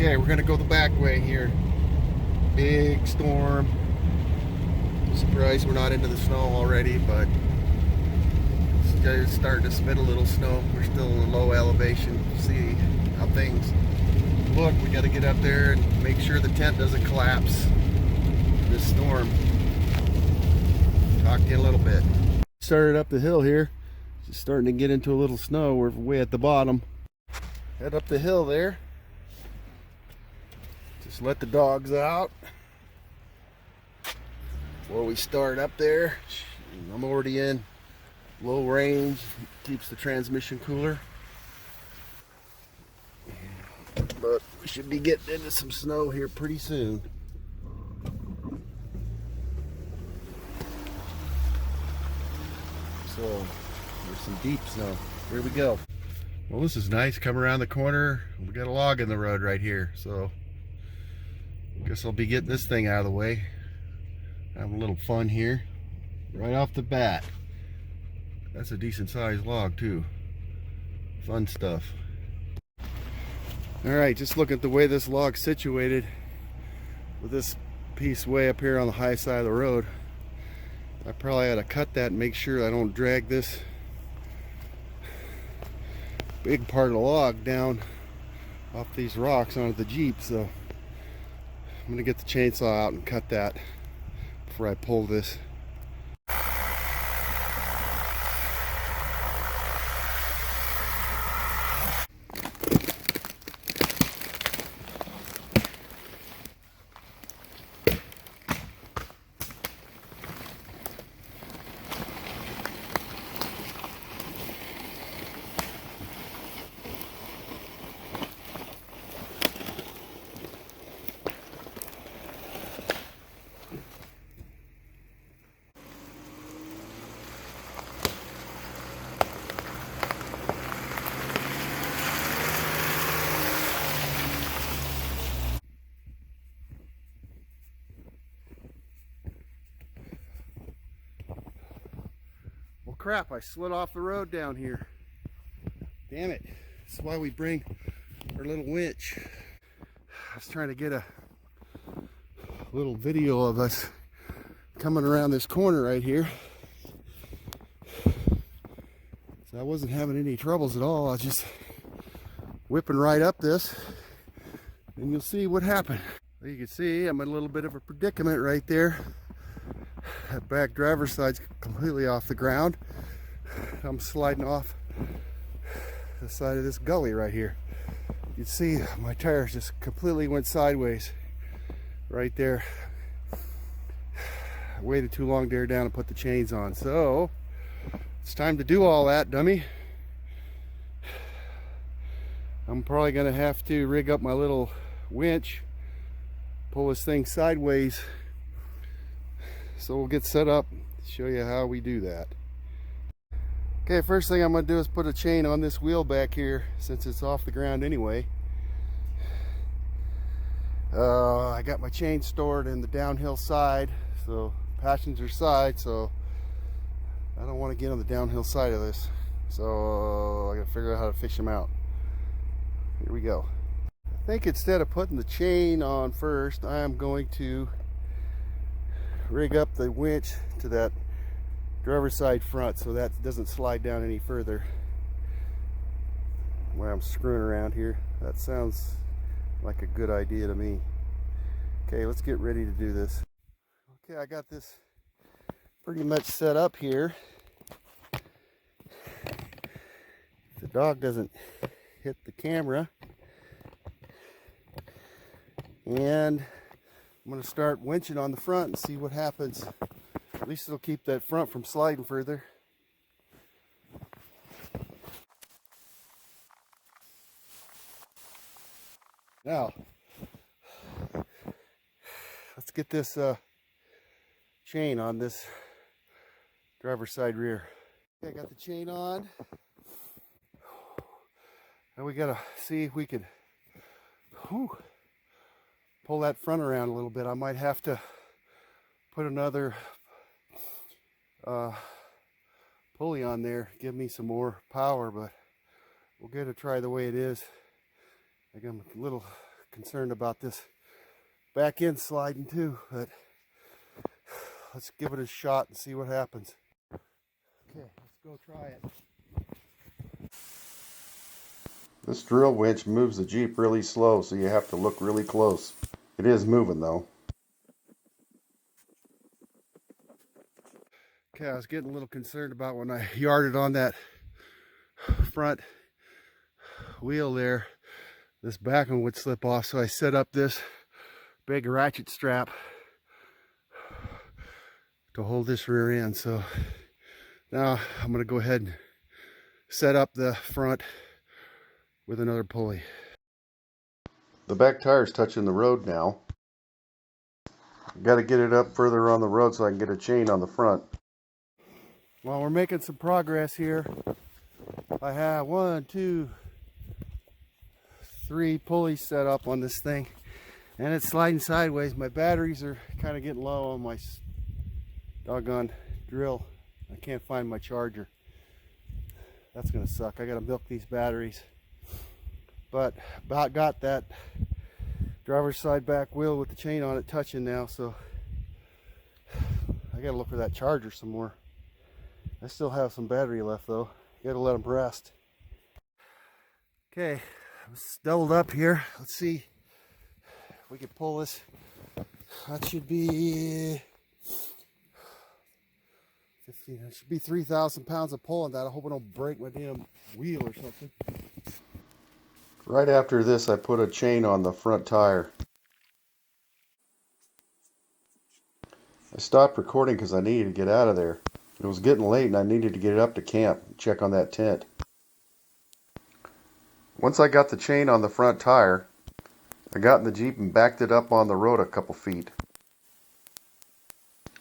Okay, we're gonna go the back way here. Big storm. Surprised we're not into the snow already, but it's starting to spit a little snow. We're still in a low elevation. See how things look. We got to get up there and make sure the tent doesn't collapse in this storm. Talk to you in a little bit. Started up the hill here. Just starting to get into a little snow. We're way at the bottom. Head up the hill there. Just let the dogs out before we start up there. I'm already in low range, keeps the transmission cooler, but we should be getting into some snow here pretty soon. So there's some deep snow. Here we go. Well, this is nice. Come around the corner, we got a log in the road right here, so I guess I'll be getting this thing out of the way. Have a little fun here right off the bat. That's a decent sized log too. Fun stuff. Alright, just look at the way this log's situated with this piece way up here on the high side of the road. I probably ought to cut that and make sure I don't drag this big part of the log down off these rocks onto the Jeep. So I'm gonna get the chainsaw out and cut that before I pull this. Crap, I slid off the road down here. Damn it. That's why we bring our little winch. I was trying to get a little video of us coming around this corner right here. So I wasn't having any troubles at all. I was just whipping right up this, and you'll see what happened. You can see I'm in a little bit of a predicament right there. That back driver's side's completely off the ground. I'm sliding off the side of this gully right here. You can see my tires just completely went sideways right there. I waited too long to air down and put the chains on. So it's time to do all that, dummy. I'm probably gonna have to rig up my little winch, pull this thing sideways. So we'll get set up, show you how we do that. Okay, first thing I'm going to do is put a chain on this wheel back here since it's off the ground anyway. I got my chain stored in the downhill side, so passenger side, so I don't want to get on the downhill side of this. So I got to figure out how to fish them out. Here we go. I think instead of putting the chain on first, I am going to rig up the winch to that driver's side front so that doesn't slide down any further while I'm screwing around here. That sounds like a good idea to me. Okay, let's get ready to do this. Okay, I got this pretty much set up here. If the dog doesn't hit the camera, and I'm going to start winching on the front and see what happens. At least it'll keep that front from sliding further. Now, let's get this chain on this driver's side rear. Okay, I got the chain on. Now we got to see if we can pull that front around a little bit. I might have to put another pulley on there, give me some more power, but we'll get a try the way it is. I got a little concerned about this back end sliding too, but let's give it a shot and see what happens. Okay, let's go try it. This drill winch moves the Jeep really slow, so you have to look really close. It is moving though. Okay, I was getting a little concerned about when I yarded on that front wheel there, this back one would slip off, so I set up this big ratchet strap to hold this rear end. So now I'm going to go ahead and set up the front with another pulley. The back tire's touching the road now. Got to get it up further on the road so I can get a chain on the front. Well, we're making some progress here. I have 1, 2, 3 pulleys set up on this thing, and it's sliding sideways. My batteries are kind of getting low on my doggone drill. I can't find my charger. That's gonna suck. I gotta milk these batteries. But about got that driver's side back wheel with the chain on it touching now, so I gotta look for that charger some more. I still have some battery left though. Gotta let them rest. Okay, I'm doubled up here. Let's see if we can pull this. That should be 15. It should be 3,000 pounds of pulling that. I hope I don't break my damn wheel or something. Right after this, I put a chain on the front tire. I stopped recording because I needed to get out of there. It was getting late and I needed to get up to camp and check on that tent. Once I got the chain on the front tire, I got in the Jeep and backed it up on the road a couple feet.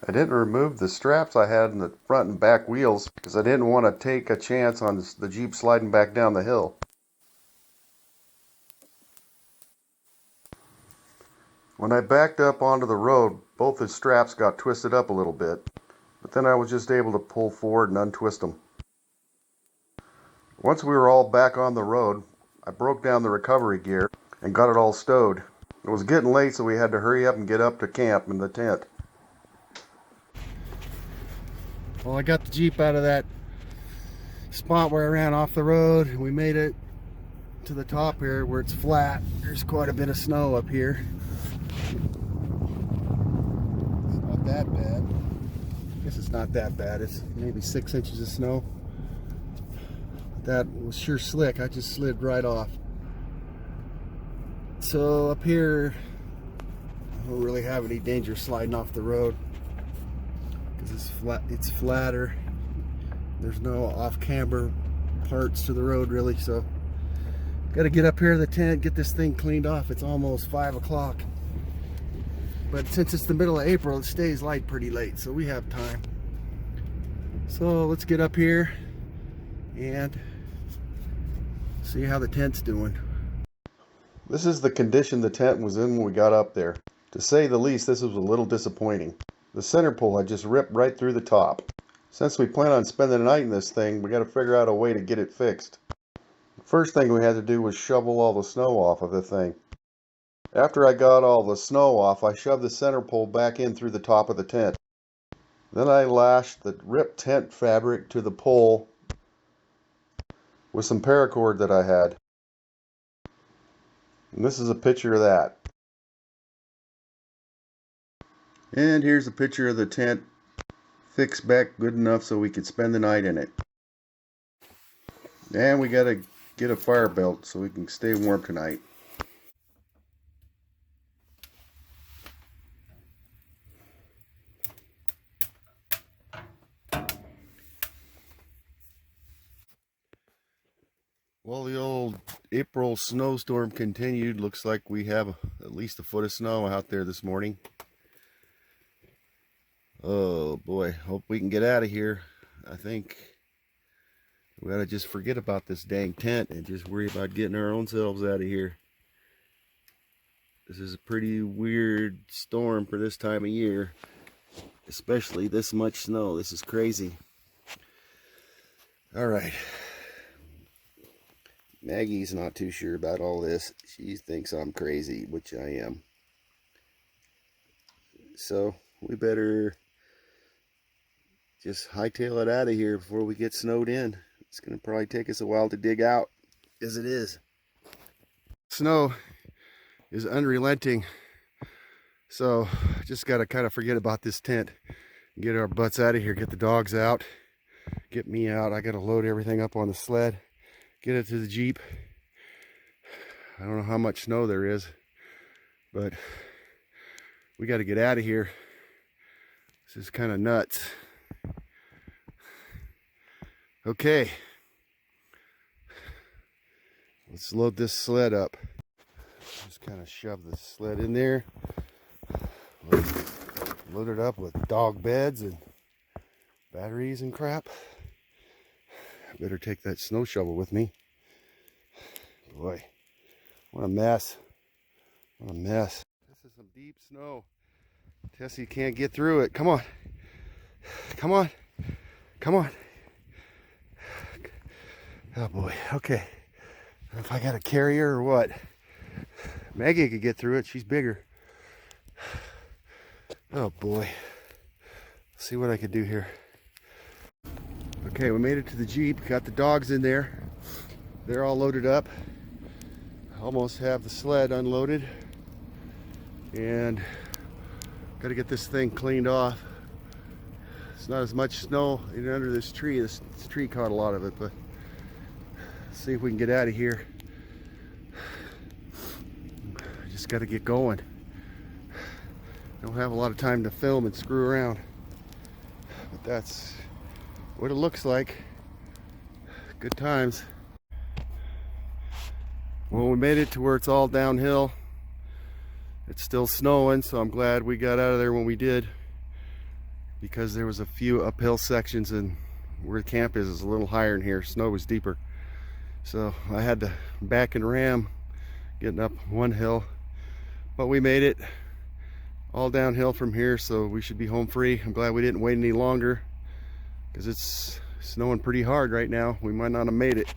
I didn't remove the straps I had in the front and back wheels because I didn't want to take a chance on the Jeep sliding back down the hill. When I backed up onto the road, both the straps got twisted up a little bit, but then I was just able to pull forward and untwist them. Once we were all back on the road, I broke down the recovery gear and got it all stowed. It was getting late, so we had to hurry up and get up to camp in the tent. Well, I got the Jeep out of that spot where I ran off the road. We made it to the top here where it's flat. There's quite a bit of snow up here. It's not that bad. I guess it's not that bad. It's maybe 6 inches of snow. That was sure slick. I just slid right off. So up here, I don't really have any danger sliding off the road because it's flat. It's flatter. There's no off-camber parts to the road really. So got to get up here to the tent, get this thing cleaned off. It's almost 5 o'clock. But since it's the middle of April, it stays light pretty late, so we have time. So let's get up here and see how the tent's doing. This is the condition the tent was in when we got up there. To say the least, this was a little disappointing. The center pole had just ripped right through the top. Since we plan on spending the night in this thing, we got to figure out a way to get it fixed. The first thing we had to do was shovel all the snow off of the thing. After I got all the snow off, I shoved the center pole back in through the top of the tent. Then I lashed the ripped tent fabric to the pole with some paracord that I had. And this is a picture of that. And here's a picture of the tent fixed back good enough so we could spend the night in it. And we gotta get a fire belt so we can stay warm tonight. Well, the old April snowstorm continued. Looks like we have at least a foot of snow out there this morning. Oh boy, hope we can get out of here. I think we gotta just forget about this dang tent and just worry about getting our own selves out of here. This is a pretty weird storm for this time of year, especially this much snow. This is crazy. All right. Maggie's not too sure about all this. She thinks I'm crazy, which I am. So we better just hightail it out of here before we get snowed in. It's going to probably take us a while to dig out, as it is. Snow is unrelenting. So just got to kind of forget about this tent. Get our butts out of here. Get the dogs out. Get me out. I got to load everything up on the sled. Get it to the Jeep. I don't know how much snow there is, but we got to get out of here. This is kind of nuts. Okay. Let's load this sled up. Just kind of shove the sled in there. Load it up with dog beds and batteries and crap. I better take that snow shovel with me. Boy, what a mess. What a mess. This is some deep snow. Tessie can't get through it. Come on. Come on. Come on. Oh boy, okay. I don't know if I got a carrier or what. Maggie could get through it. She's bigger. Oh boy. Let's see what I can do here. Okay, we made it to the Jeep. Got the dogs in there. They're all loaded up. Almost have the sled unloaded. And got to get this thing cleaned off. It's not as much snow in under this tree. This tree caught a lot of it, but let's see if we can get out of here. Just got to get going. Don't have a lot of time to film and screw around, but that's what it looks like. Good times. Well, we made it to where it's all downhill. It's still snowing, so I'm glad we got out of there when we did, because there was a few uphill sections, and where the camp is a little higher in here. Snow was deeper, so I had to back and ram getting up one hill, but we made it. All downhill from here, so we should be home free. I'm glad we didn't wait any longer, because it's snowing pretty hard right now. We might not have made it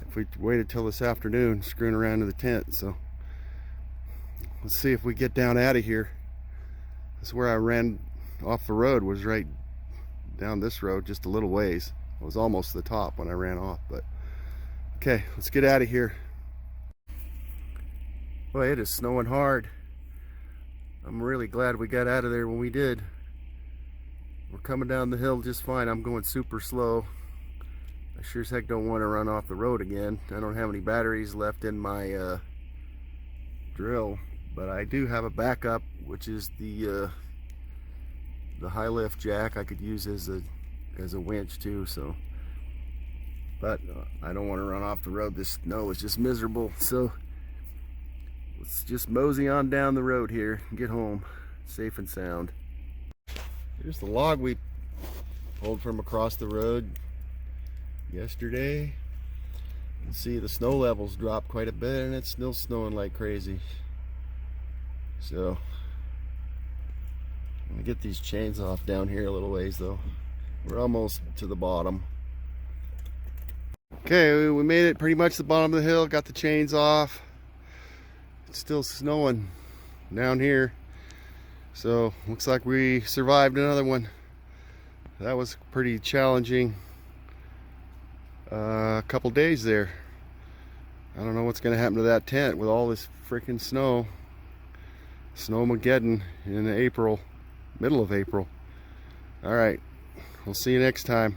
if we waited till this afternoon screwing around in the tent. So let's see if we get down out of here. That's where I ran off the road, was right down this road just a little ways. I was almost to the top when I ran off, but okay, let's get out of here. Boy, it is snowing hard. I'm really glad we got out of there when we did. We're coming down the hill just fine. I'm going super slow. I sure as heck don't want to run off the road again. I don't have any batteries left in my drill, but I do have a backup, which is the high lift jack I could use as a winch too. So, but I don't want to run off the road. This snow is just miserable. So let's just mosey on down the road here and get home safe and sound. Here's the log we pulled from across the road yesterday. You can see the snow levels dropped quite a bit, and it's still snowing like crazy. So I'm gonna get these chains off down here a little ways though. We're almost to the bottom. Okay, we made it pretty much to the bottom of the hill, got the chains off. It's still snowing down here, so looks like we survived another one. That was pretty challenging couple days there. I don't know what's gonna happen to that tent with all this freaking snow. Snowmageddon in April, middle of April. All right, we'll see you next time.